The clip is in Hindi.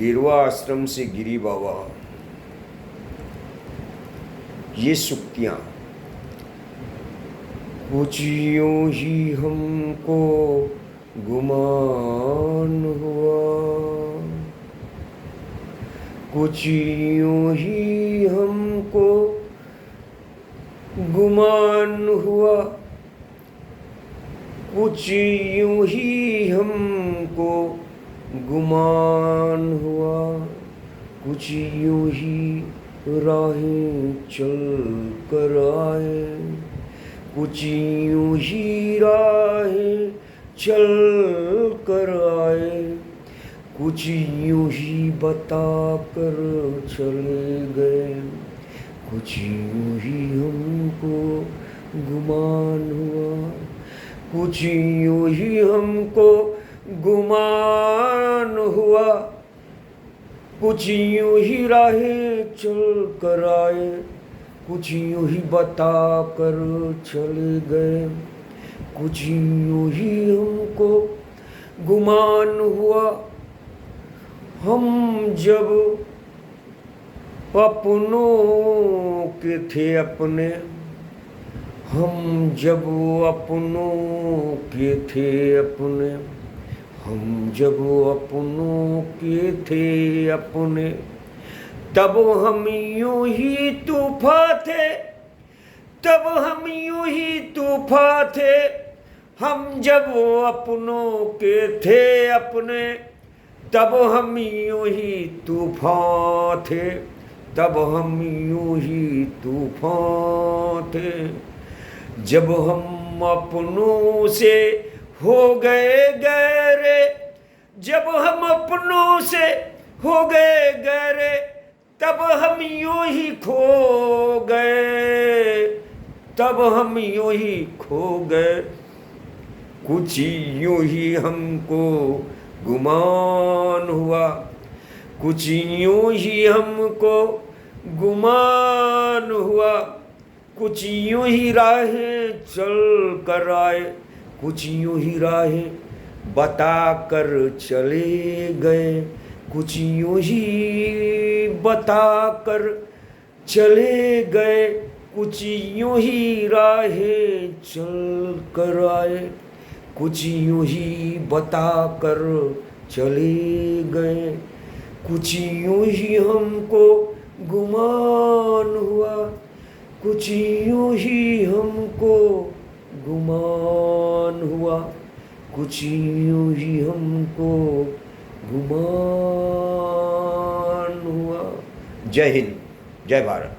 गेरुआ आश्रम से गिरी बाबा। ये सुक्तियाँ कुछ यूं ही हमको गुमान हुआ, कुछ यूं ही हमको गुमान हुआ, कुछ यूं ही हमको गुमान हुआ, कुछ यूं ही राहें चल कर आए, कुछ यूं ही राहें चल कर आए, कुछ यूं ही बता कर चले गए, कुछ यूं ही हमको गुमान हुआ, कुछ यूं ही हमको गुमान हुआ, कुछ यूं ही राहें चल कर आए, कुछ यूं ही बता कर चले गए, कुछ यूं ही हमको गुमान हुआ। हम जब अपनों के थे अपने, हम जब अपनों के थे अपने, हम जब अपनों के थे अपने, तब हम यूं ही तूफान थे, तब हम यूं ही तूफान थे। हम जब अपनों के थे अपने, तब हम यूं ही तूफान थे, तब हम यूं ही तूफान थे। जब हम अपनों से हो गए गहरे, जब हम अपनों से हो गए गहरे, तब हम यूं ही खो गए, तब हम यूं ही खो गए। कुछ यूं ही हमको गुमान हुआ, कुछ यूं ही हमको गुमान हुआ, कुछ यूं ही राहें चल कर आए, कुछ यूं ही राहें बता कर चले गए, कुछ यूं ही बता कर चले गए, कुछ यूं ही राहें चल कर आए, कुछ यूं ही बता कर चले गए, कुछ यूं ही हमको गुमान हुआ, कुछ यूं ही हमको गुमान हुआ, कुछ यूं ही हमको गुमान हुआ। जय हिंद, जय भारत।